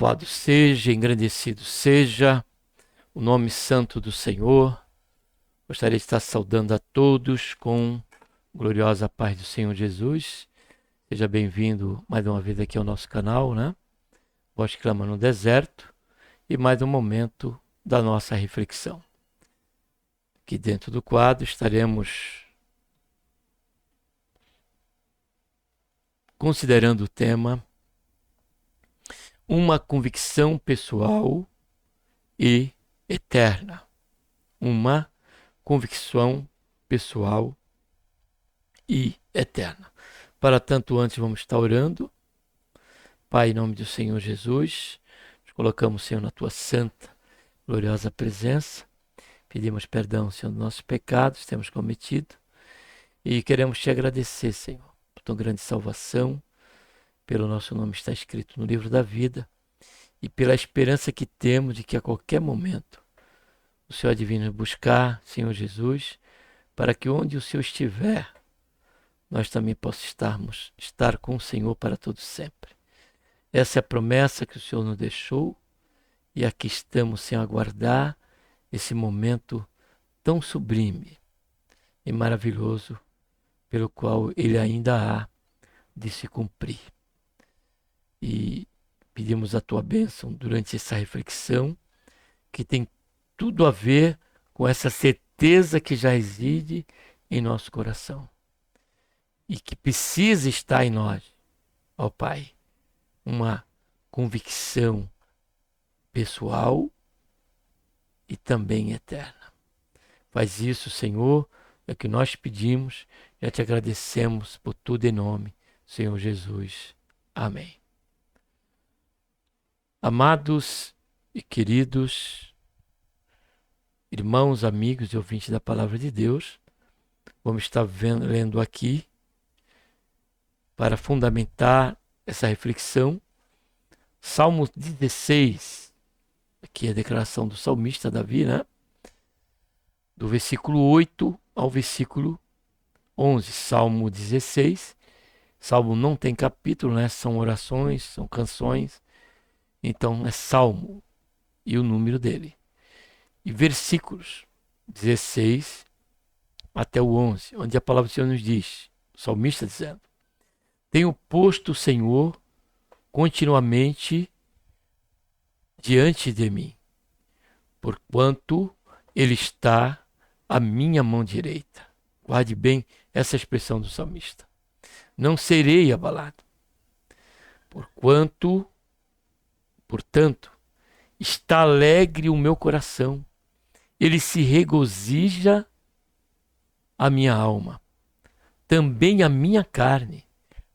Louvado seja, engrandecido seja o nome santo do Senhor. Gostaria de estar saudando a todos com gloriosa paz do Senhor Jesus. Seja bem-vindo mais uma vez aqui ao nosso canal, né? Voz que clama no deserto. E mais um momento da nossa reflexão. Aqui dentro do quadro estaremos considerando o tema uma convicção pessoal e eterna. Uma convicção pessoal e eterna. Para tanto, antes vamos estar orando. Pai, em nome do Senhor Jesus, nos colocamos, Senhor, na Tua santa, gloriosa presença. Pedimos perdão, Senhor, dos nossos pecados que temos cometido. E queremos Te agradecer, Senhor, por Tua grande salvação, pelo nosso nome estar escrito no livro da vida e pela esperança que temos de que a qualquer momento o Senhor há de vir nos buscar, Senhor Jesus, para que onde o Senhor estiver, nós também possamos estar com o Senhor para todo sempre. Essa é a promessa que o Senhor nos deixou e aqui estamos sem aguardar esse momento tão sublime e maravilhoso pelo qual ele ainda há de se cumprir. E pedimos a Tua bênção durante essa reflexão, que tem tudo a ver com essa certeza que já reside em nosso coração e que precisa estar em nós, ó Pai, uma convicção pessoal e também eterna. Faz isso, Senhor, é o que nós pedimos, já Te agradecemos por tudo em nome, Senhor Jesus. Amém. Amados e queridos irmãos, amigos e ouvintes da Palavra de Deus, vamos estar lendo aqui, para fundamentar essa reflexão, Salmo 16, aqui é a declaração do salmista Davi, né? Do versículo 8 ao versículo 11, Salmo 16. Salmo não tem capítulo, né? São orações, são canções. Então é Salmo e o número dele. E versículos 16 até o 11, onde a palavra do Senhor nos diz, o salmista dizendo: Tenho posto o Senhor continuamente diante de mim, porquanto Ele está à minha mão direita. Guarde bem essa expressão do salmista. Não serei abalado, portanto, está alegre o meu coração, ele se regozija a minha alma. Também a minha carne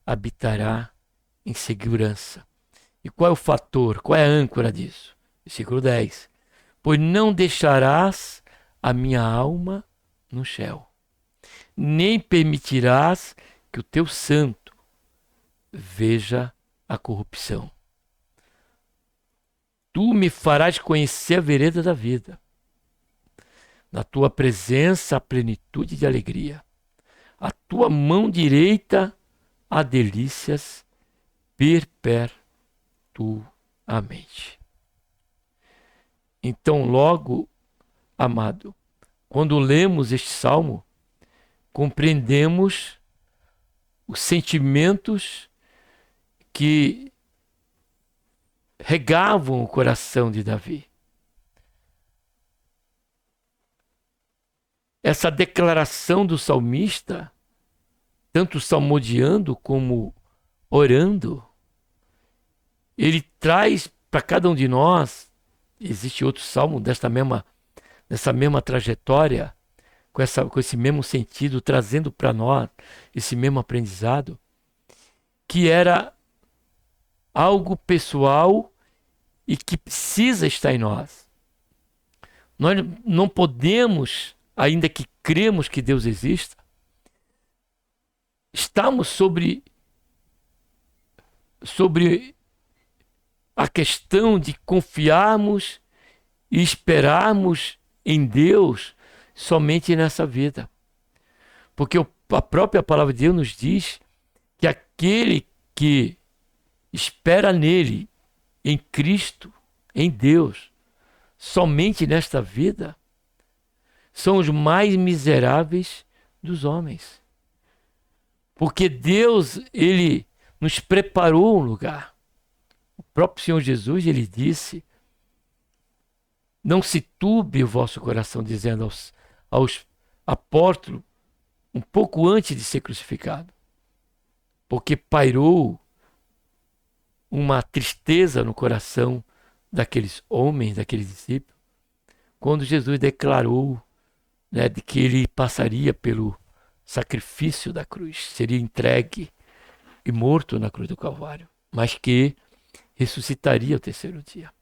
habitará em segurança. E qual é o fator, qual é a âncora disso? Versículo 10. Pois não deixarás a minha alma no Sheol, nem permitirás que o teu santo veja a corrupção. Tu me farás conhecer a vereda da vida. Na tua presença a plenitude de alegria. A tua mão direita há delícias perpetuamente. Então, logo, amado, quando lemos este salmo, compreendemos os sentimentos que regavam o coração de Davi. Essa declaração do salmista, tanto salmodiando como orando, ele traz para cada um de nós, existe outro salmo dessa mesma trajetória, com esse mesmo sentido, trazendo para nós esse mesmo aprendizado, que era algo pessoal e que precisa estar em nós. Nós não podemos, ainda que cremos que Deus exista, estamos sobre a questão de confiarmos e esperarmos em Deus somente nessa vida. Porque a própria palavra de Deus nos diz que aquele que espera nele em Cristo, em Deus, somente nesta vida, são os mais miseráveis dos homens. Porque Deus, Ele nos preparou um lugar. O próprio Senhor Jesus, Ele disse: não se turbe o vosso coração, dizendo aos apóstolos, um pouco antes de ser crucificado, porque pairou uma tristeza no coração daqueles homens, daqueles discípulos, quando Jesus declarou, né, de que ele passaria pelo sacrifício da cruz, seria entregue e morto na cruz do Calvário, mas que ressuscitaria ao terceiro dia.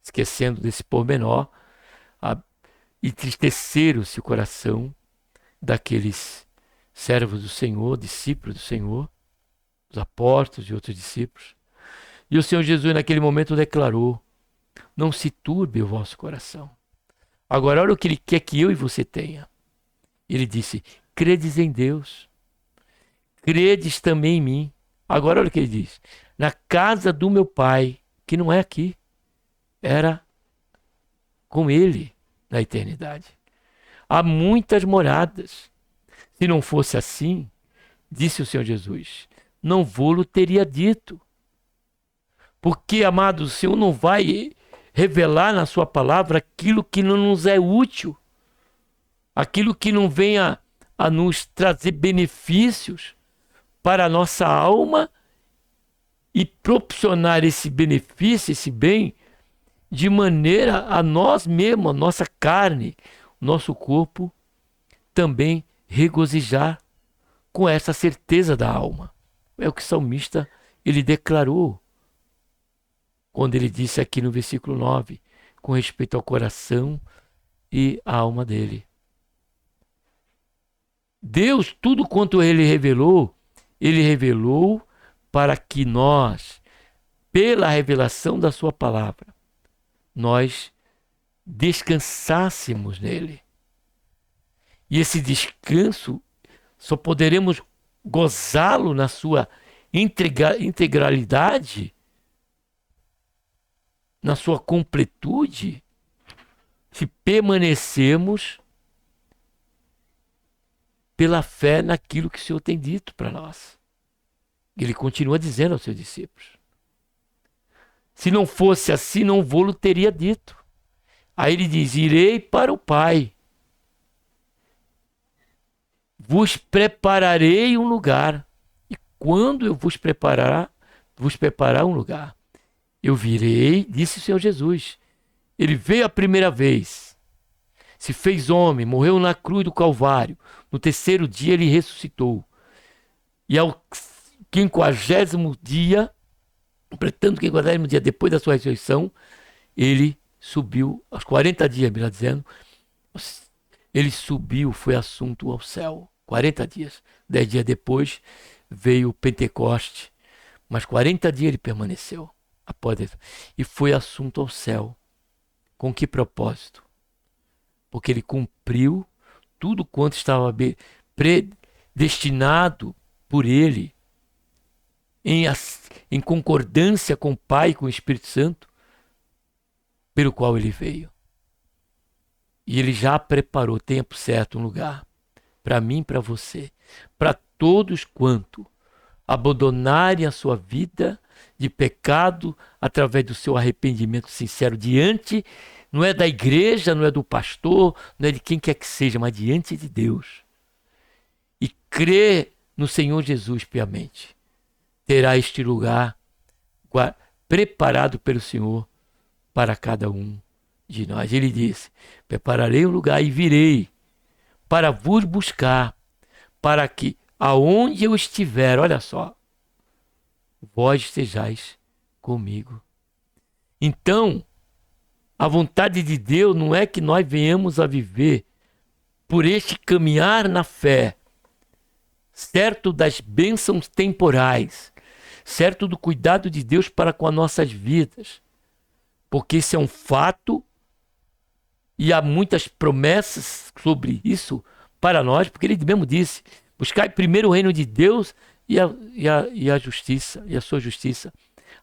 Esquecendo desse pormenor, entristeceram-se o coração daqueles servos do Senhor, discípulos do Senhor, os apóstolos e outros discípulos. E o Senhor Jesus naquele momento declarou: não se turbe o vosso coração. Agora olha o que Ele quer que eu e você tenha. Ele disse: credes em Deus, credes também em mim. Agora olha o que Ele diz: na casa do meu Pai, que não é aqui, era com Ele na eternidade, há muitas moradas. Se não fosse assim, disse o Senhor Jesus, não vou-lo teria dito. Porque, amados, o Senhor não vai revelar na sua palavra aquilo que não nos é útil, aquilo que não venha a nos trazer benefícios para a nossa alma e proporcionar esse benefício, esse bem, de maneira a nós mesmos, a nossa carne, o nosso corpo, também regozijar com essa certeza da alma. É o que o salmista ele declarou quando ele disse aqui no versículo 9, com respeito ao coração e à alma dele. Deus, tudo quanto ele revelou para que nós, pela revelação da sua palavra, nós descansássemos nele. E esse descanso só poderemos gozá-lo na sua integralidade, na sua completude, se permanecemos pela fé naquilo que o Senhor tem dito para nós. Ele continua dizendo aos seus discípulos: se não fosse assim, não vou-lo teria dito. Aí ele diz: irei para o Pai, vos prepararei um lugar. E quando eu vos preparar um lugar, eu virei, disse o Senhor Jesus. Ele veio a primeira vez, se fez homem, morreu na cruz do Calvário. No terceiro dia ele ressuscitou. E ao 50º dia, completando o 50º dia depois da sua ressurreição, ele subiu, aos 40 dias, melhor dizendo, ele subiu, foi assunto ao céu. 40 dias. 10 dias depois veio o Pentecoste, mas 40 dias ele permaneceu. E foi assunto ao céu. Com que propósito? Porque ele cumpriu tudo quanto estava predestinado por ele, em concordância com o Pai e com o Espírito Santo, pelo qual ele veio. E ele já preparou, tempo certo, um lugar para mim e para você, para todos quanto abandonarem a sua vida de pecado através do seu arrependimento sincero diante, não é da igreja, não é do pastor, não é de quem quer que seja, mas diante de Deus. E crer no Senhor Jesus piamente, terá este lugar preparado pelo Senhor para cada um de nós. Ele disse: prepararei um lugar e virei para vos buscar, para que aonde eu estiver, olha só, vós estejais comigo. Então, a vontade de Deus não é que nós venhamos a viver por este caminhar na fé, certo das bênçãos temporais, certo do cuidado de Deus para com as nossas vidas, porque isso é um fato e há muitas promessas sobre isso para nós, porque ele mesmo disse: buscai primeiro o reino de Deus e a justiça, e a sua justiça.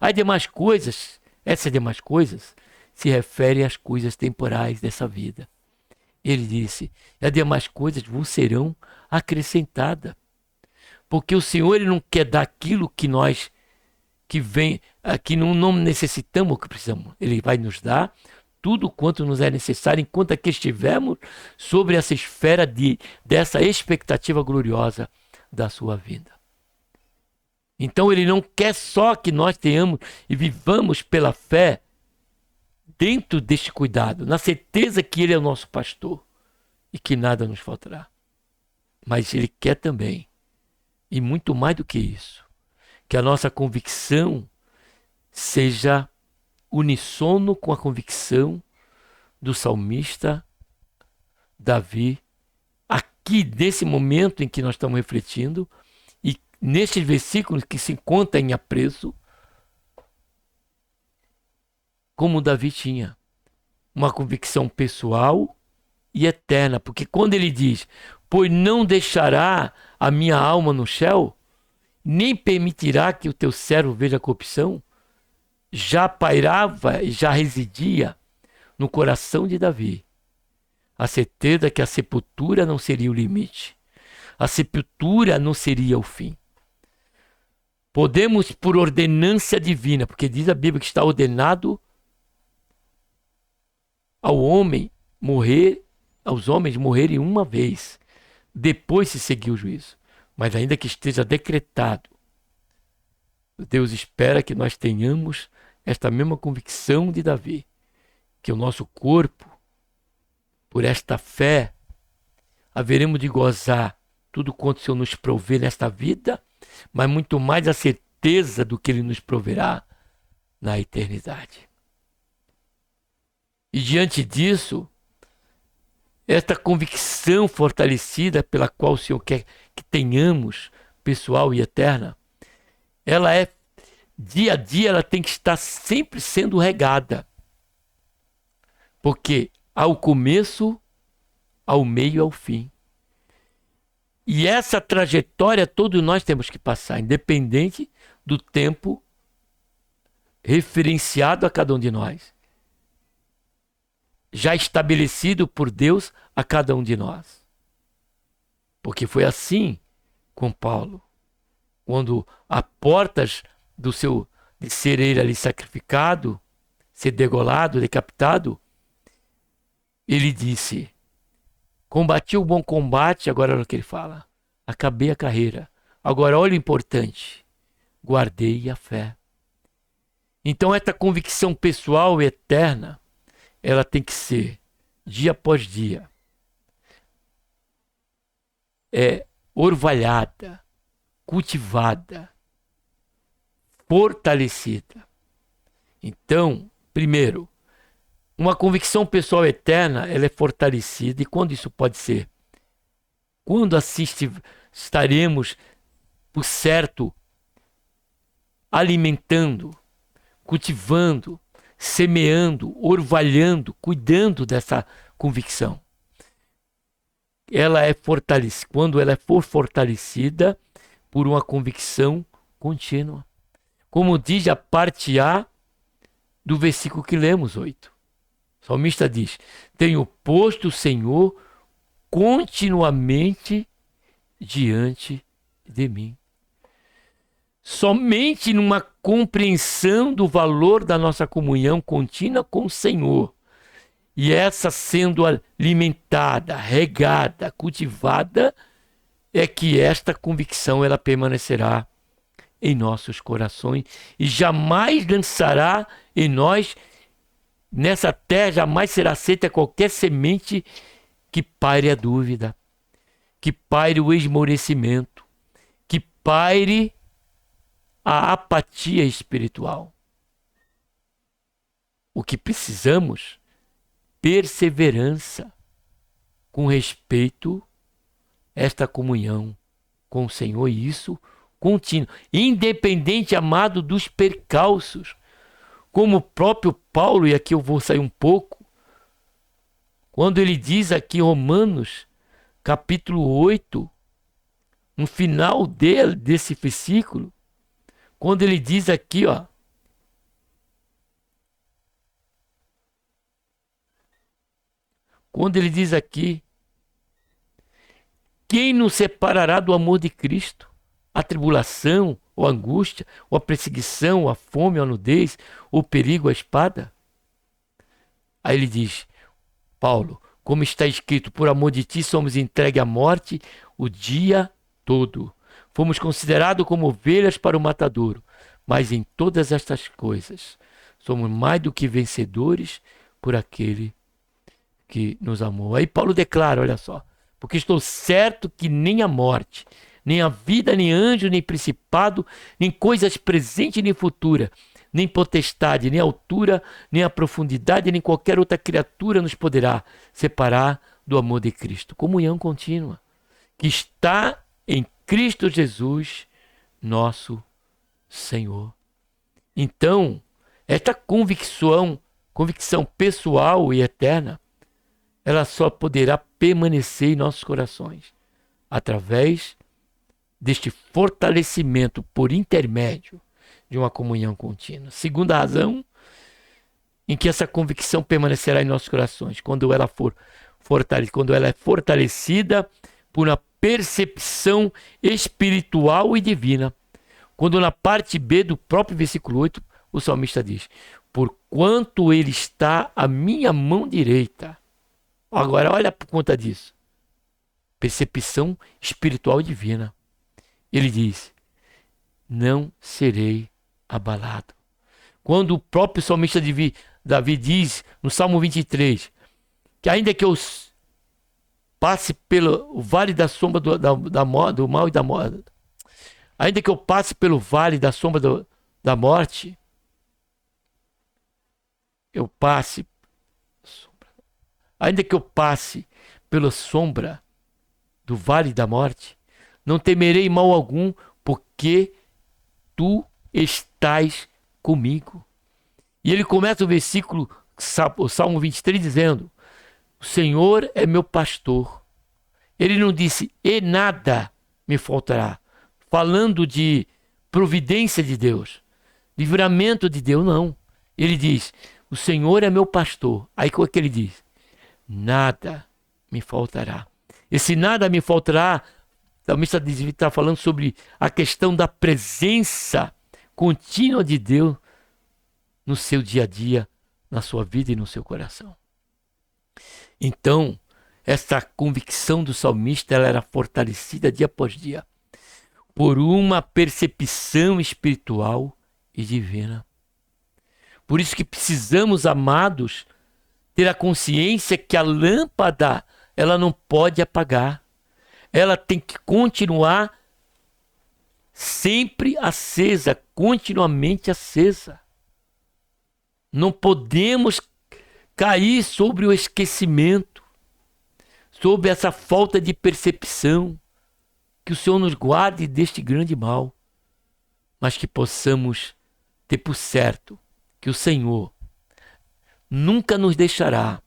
As demais coisas Essas demais coisas se referem às coisas temporais dessa vida. Ele disse, as demais coisas vos serão acrescentadas. Porque o Senhor, ele não quer dar aquilo que nós, que não necessitamos, que precisamos. Ele vai nos dar tudo quanto nos é necessário, enquanto aqui estivermos sobre essa esfera dessa expectativa gloriosa da sua vinda. Então ele não quer só que nós tenhamos e vivamos pela fé dentro deste cuidado, na certeza que ele é o nosso pastor e que nada nos faltará. Mas ele quer também, e muito mais do que isso, que a nossa convicção seja unissono com a convicção do salmista Davi, aqui nesse momento em que nós estamos refletindo, e nestes versículos que se encontram em apreço, como Davi tinha uma convicção pessoal e eterna, porque quando ele diz, pois não deixará a minha alma no Sheol, nem permitirá que o teu servo veja a corrupção, já pairava e já residia no coração de Davi a certeza que a sepultura não seria o limite, a sepultura não seria o fim. Podemos, por ordenança divina, porque diz a Bíblia que está ordenado ao homem morrer, aos homens morrerem uma vez, depois se seguir o juízo. Mas ainda que esteja decretado, Deus espera que nós tenhamos esta mesma convicção de Davi, que o nosso corpo, por esta fé, haveremos de gozar tudo quanto o Senhor nos prover nesta vida, mas muito mais a certeza do que Ele nos proverá na eternidade. E diante disso, esta convicção fortalecida pela qual o Senhor quer que tenhamos, pessoal e eterna, ela é, dia a dia, ela tem que estar sempre sendo regada. Porque há o começo, ao meio e ao fim. E essa trajetória todos nós temos que passar, independente do tempo referenciado a cada um de nós, já estabelecido por Deus a cada um de nós. Porque foi assim com Paulo, quando as portas de ser ele ali sacrificado, ser degolado, decapitado, ele disse, combati o bom combate, agora é o que ele fala, acabei a carreira. Agora olha o importante, guardei a fé. Então essa convicção pessoal e eterna, ela tem que ser, dia após dia, orvalhada, cultivada, fortalecida. Então, primeiro, uma convicção pessoal eterna, ela é fortalecida. E quando isso pode ser? Quando assim estaremos, por certo, alimentando, cultivando, semeando, orvalhando, cuidando dessa convicção. Ela é fortalecida, quando ela for fortalecida por uma convicção contínua. Como diz a parte A do versículo que lemos, 8. O salmista diz, tenho posto o Senhor continuamente diante de mim. Somente numa compreensão do valor da nossa comunhão contínua com o Senhor, e essa sendo alimentada, regada, cultivada, é que esta convicção ela permanecerá em nossos corações e jamais lançará em nós, nessa terra, jamais será aceita qualquer semente que paire a dúvida, que paire o esmorecimento, que paire a apatia espiritual. O que precisamos, perseverança com respeito a esta comunhão com o Senhor, e isso contínuo, independente, amado, dos percalços, como o próprio Paulo, e aqui eu vou sair um pouco, quando ele diz aqui em Romanos, capítulo 8, no final desse versículo, quando ele diz aqui, ó, quando ele diz aqui: quem nos separará do amor de Cristo? A tribulação, ou a angústia, ou a perseguição, ou a fome, ou a nudez, ou o perigo, a espada? Aí ele diz, Paulo, como está escrito, por amor de ti somos entregues à morte o dia todo. Fomos considerados como ovelhas para o matadouro, mas em todas estas coisas somos mais do que vencedores por aquele que nos amou. Aí Paulo declara, olha só, porque estou certo que nem a morte, nem a vida, nem anjo, nem principado, nem coisas presentes nem futuras, nem potestade, nem altura, nem a profundidade, nem qualquer outra criatura nos poderá separar do amor de Cristo. Comunhão contínua, que está em Cristo Jesus, nosso Senhor. Então, esta convicção pessoal e eterna, ela só poderá permanecer em nossos corações através deste fortalecimento por intermédio de uma comunhão contínua. Segunda razão em que essa convicção permanecerá em nossos corações, quando ela é fortalecida por uma percepção espiritual e divina. Quando na parte B do próprio versículo 8, o salmista diz: porquanto ele está à minha mão direita. Agora olha por conta disso. Percepção espiritual e divina. Ele diz: não serei abalado. Quando o próprio salmista Davi diz no Salmo 23 que ainda que eu passe pelo vale da sombra do mal e da morte, ainda que eu passe pelo vale da sombra da morte, ainda que eu passe pela sombra do vale da morte, não temerei mal algum, porque tu estás comigo. E ele começa o Salmo 23 dizendo: o Senhor é meu pastor. Ele não disse, e nada me faltará, falando de providência de Deus, livramento de Deus, não. Ele diz, o Senhor é meu pastor. Aí o que ele diz? Nada me faltará. Esse nada me faltará, também está falando sobre a questão da presença contínua de Deus no seu dia a dia, na sua vida e no seu coração. Então, essa convicção do salmista, ela era fortalecida dia após dia por uma percepção espiritual e divina. Por isso que precisamos, amados, ter a consciência que a lâmpada, ela não pode apagar. Ela tem que continuar sempre acesa, continuamente acesa. Não podemos cair sobre o esquecimento, sobre essa falta de percepção. Que o Senhor nos guarde deste grande mal, mas que possamos ter por certo que o Senhor nunca nos deixará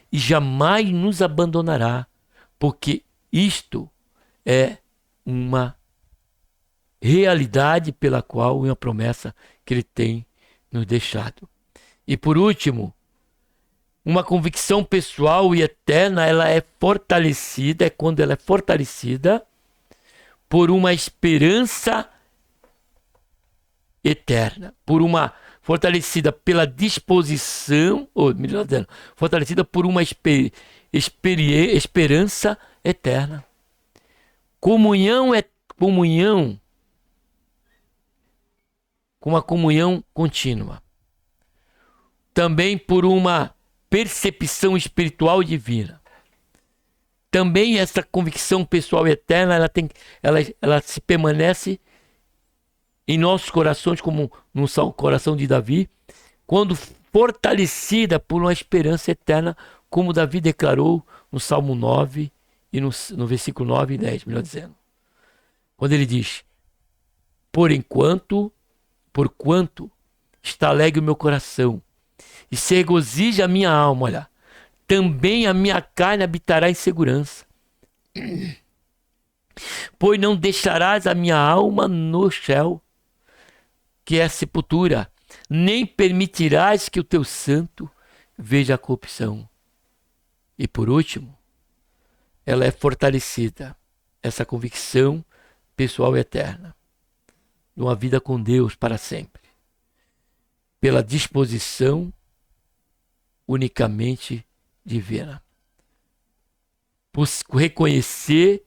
e jamais nos abandonará, porque isto é uma realidade pela qual, uma promessa que Ele tem nos deixado. E por último, uma convicção pessoal e eterna, ela é fortalecida, é quando ela é fortalecida por uma esperança eterna, fortalecida pela disposição, fortalecida por uma esperança eterna. Comunhão é comunhão com uma comunhão contínua. Também por uma percepção espiritual divina. Também essa convicção pessoal eterna, ela se permanece em nossos corações, como no coração de Davi, quando fortalecida por uma esperança eterna, como Davi declarou no Salmo 9 e no versículo 9 e 10, melhor dizendo. Quando ele diz, porquanto está alegre o meu coração, e se regozija a minha alma, olha, também a minha carne habitará em segurança. Pois não deixarás a minha alma no Sheol, que é a sepultura, nem permitirás que o teu santo veja a corrupção. E por último, ela é fortalecida, essa convicção pessoal e eterna, de uma vida com Deus para sempre, pela disposição unicamente divina. Por reconhecer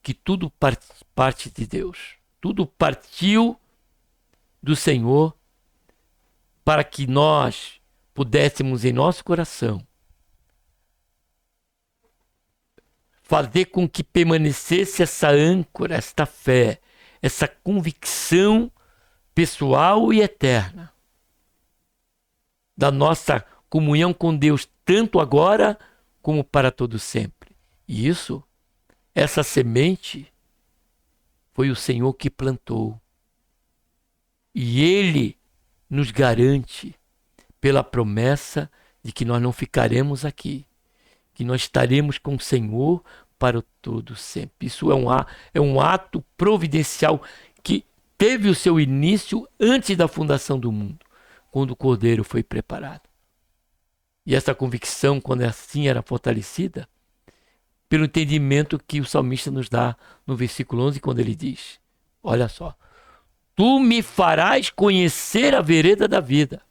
que tudo parte de Deus, tudo partiu do Senhor para que nós pudéssemos em nosso coração fazer com que permanecesse essa âncora, esta fé, essa convicção pessoal e eterna da nossa comunhão com Deus, tanto agora como para todo sempre. E isso, essa semente, foi o Senhor que plantou. E Ele nos garante, pela promessa de que nós não ficaremos aqui, que nós estaremos com o Senhor para o todo sempre. Isso é um ato providencial que teve o seu início antes da fundação do mundo, quando o Cordeiro foi preparado. E essa convicção, quando assim era fortalecida, pelo entendimento que o salmista nos dá no versículo 11, quando ele diz, olha só, tu me farás conhecer a vereda da vida,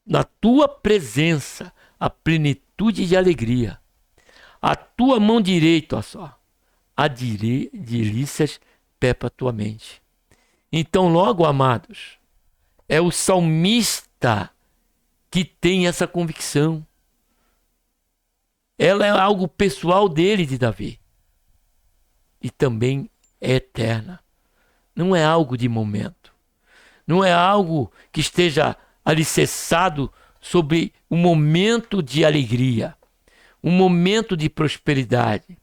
na tua presença, a plenitude de alegria. A tua mão direita, olha só, há delícias perpetuamente. Então, logo, amados, é o salmista que tem essa convicção. Ela é algo pessoal dele, de Davi. E também é eterna. Não é algo de momento. Não é algo que esteja alicerçado sobre um momento de alegria, um momento de prosperidade,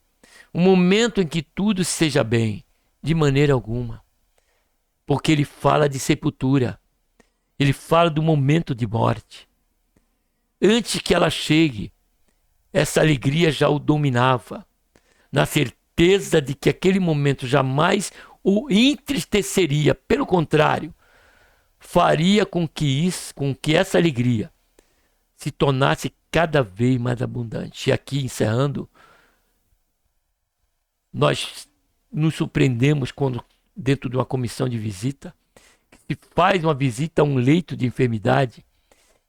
um momento em que tudo seja bem, de maneira alguma. Porque ele fala de sepultura, ele fala do momento de morte. Antes que ela chegue, essa alegria já o dominava, na certeza de que aquele momento jamais o entristeceria, pelo contrário, faria com que essa alegria se tornasse cada vez mais abundante. E aqui, encerrando, nós nos surpreendemos quando, dentro de uma comissão de visita, se faz uma visita a um leito de enfermidade,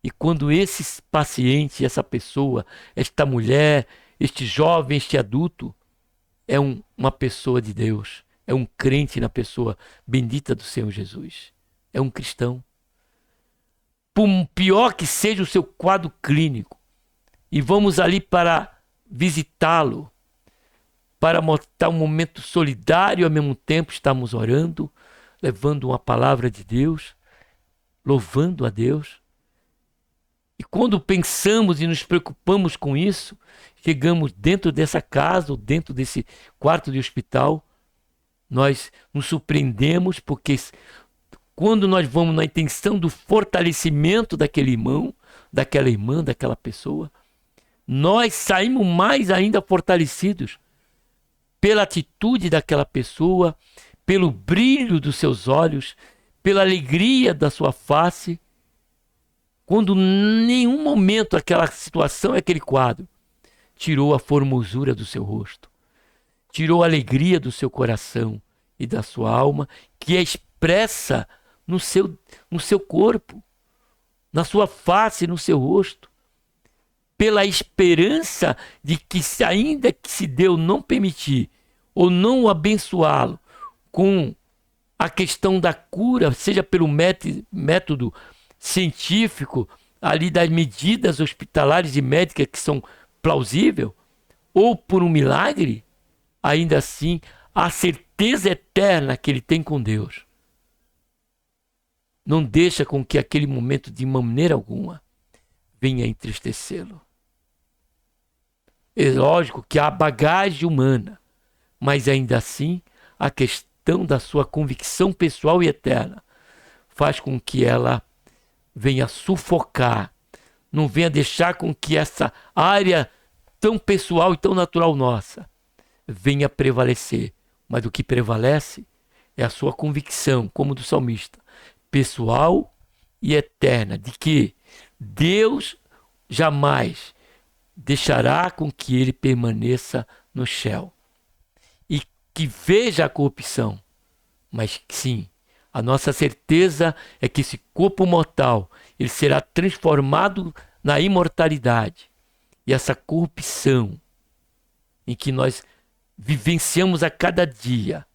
e quando esse paciente, essa pessoa, esta mulher, este jovem, este adulto, é uma pessoa de Deus, é um crente na pessoa bendita do Senhor Jesus, é um cristão. Por pior que seja o seu quadro clínico, e vamos ali para visitá-lo, para mostrar um momento solidário, ao mesmo tempo estamos orando, levando uma palavra de Deus, louvando a Deus. E quando pensamos e nos preocupamos com isso, chegamos dentro dessa casa, ou dentro desse quarto de hospital, nós nos surpreendemos, porque quando nós vamos na intenção do fortalecimento daquele irmão, daquela irmã, daquela pessoa, nós saímos mais ainda fortalecidos pela atitude daquela pessoa, pelo brilho dos seus olhos, pela alegria da sua face, quando em nenhum momento aquela situação, aquele quadro, tirou a formosura do seu rosto, tirou a alegria do seu coração e da sua alma, que é expressa no seu corpo, na sua face, no seu rosto, pela esperança de que, ainda que se Deus não permitir ou não o abençoá-lo com a questão da cura, seja pelo método científico, ali das medidas hospitalares e médicas que são plausíveis, ou por um milagre, ainda assim, a certeza eterna que ele tem com Deus não deixa com que aquele momento, de maneira alguma, venha entristecê-lo. É lógico que há bagagem humana, mas ainda assim, a questão da sua convicção pessoal e eterna faz com que ela venha sufocar, não venha deixar com que essa área tão pessoal e tão natural nossa venha prevalecer. Mas o que prevalece é a sua convicção, como do salmista, pessoal e eterna, de que Deus jamais deixará com que ele permaneça no Sheol. E que veja a corrupção. Mas sim, a nossa certeza é que esse corpo mortal, ele será transformado na imortalidade. E essa corrupção em que nós vivenciamos a cada dia,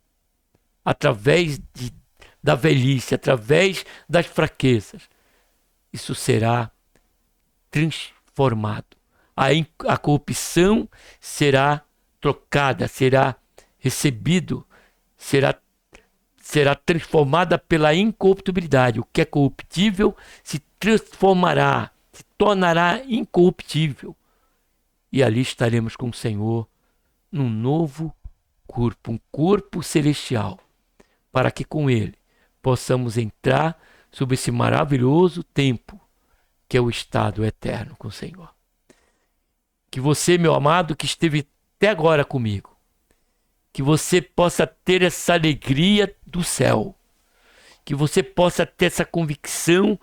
através da velhice, através das fraquezas, isso será transformado. A corrupção será trocada, será recebido, será transformada pela incorruptibilidade. O que é corruptível se transformará, se tornará incorruptível. E ali estaremos com o Senhor num novo corpo, um corpo celestial, para que com ele possamos entrar sobre esse maravilhoso tempo que é o estado eterno com o Senhor. Que você, meu amado, que esteve até agora comigo, que você possa ter essa alegria do céu, que você possa ter essa convicção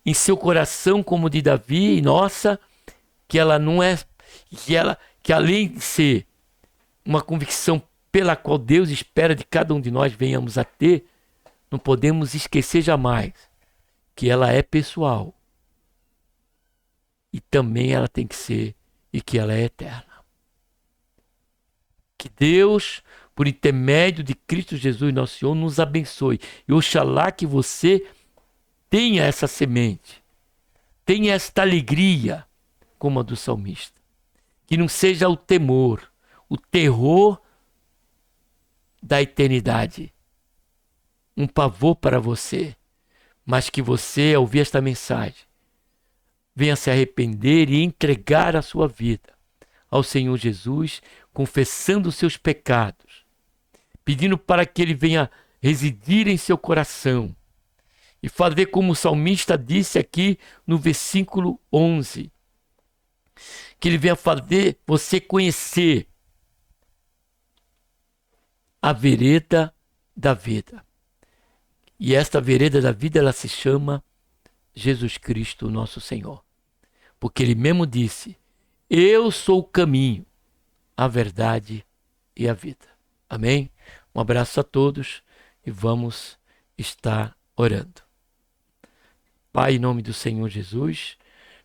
em seu coração, como de Davi e nossa, que ela não é, que além de ser uma convicção pela qual Deus espera de cada um de nós venhamos a ter, não podemos esquecer jamais que ela é pessoal e também ela tem que ser, e que ela é eterna. Que Deus, por intermédio de Cristo Jesus, nosso Senhor, nos abençoe. E oxalá que você tenha essa semente, tenha esta alegria, como a do salmista. Que não seja o temor, o terror da eternidade, um pavor para você, mas que você, ao ouvir esta mensagem, venha se arrepender e entregar a sua vida ao Senhor Jesus, confessando os seus pecados, pedindo para que Ele venha residir em seu coração e fazer como o salmista disse aqui no versículo 11, que Ele venha fazer você conhecer a vereda da vida. E esta vereda da vida, ela se chama Jesus Cristo, nosso Senhor. Porque Ele mesmo disse, eu sou o caminho, a verdade e a vida. Amém? Um abraço a todos e vamos estar orando. Pai, em nome do Senhor Jesus,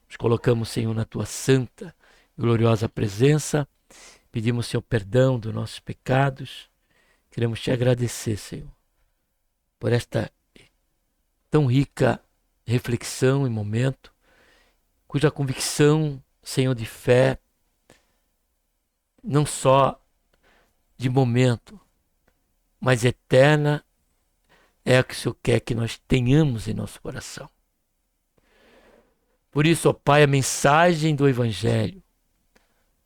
nos colocamos, Senhor, na Tua santa e gloriosa presença. Pedimos, Senhor, perdão dos nossos pecados. Queremos Te agradecer, Senhor, por esta tão rica reflexão e momento, cuja convicção, Senhor, de fé, não só de momento, mas eterna, é a que o Senhor quer que nós tenhamos em nosso coração. Por isso, ó Pai, a mensagem do Evangelho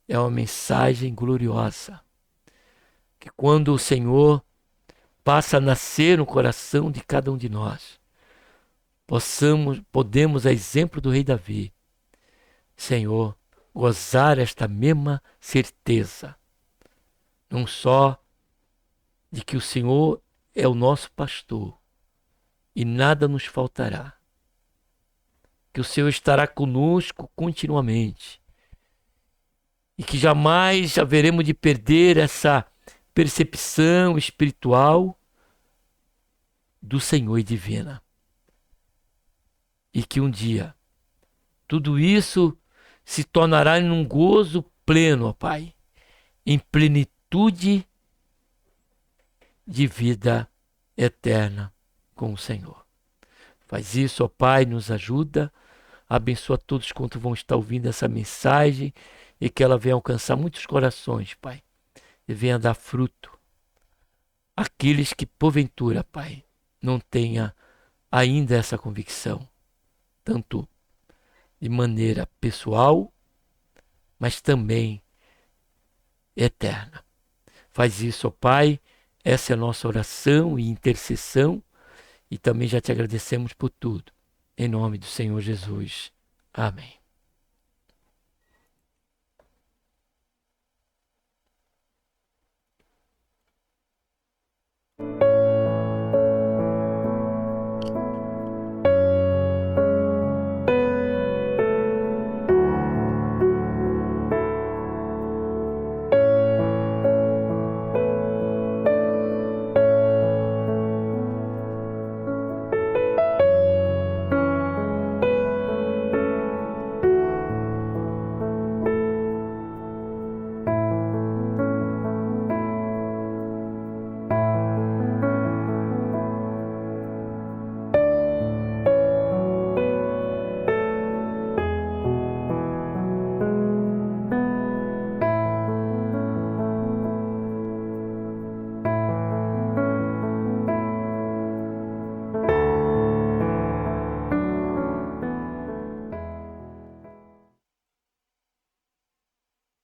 é uma mensagem gloriosa, que quando o Senhor passa a nascer no coração de cada um de nós, podemos, a exemplo do rei Davi, Senhor, gozar esta mesma certeza, não só de que o Senhor é o nosso pastor e nada nos faltará, que o Senhor estará conosco continuamente e que jamais haveremos de perder essa percepção espiritual do Senhor e divina. E que um dia tudo isso se tornará em um gozo pleno, ó Pai, em plenitude de vida eterna com o Senhor. Faz isso, ó Pai, nos ajuda, abençoa todos quanto vão estar ouvindo essa mensagem e que ela venha alcançar muitos corações, Pai, e venha dar fruto. Aqueles que, porventura, Pai, não tenha ainda essa convicção, tanto de maneira pessoal, mas também eterna. Faz isso, ó Pai, essa é a nossa oração e intercessão, e também já te agradecemos por tudo. Em nome do Senhor Jesus. Amém.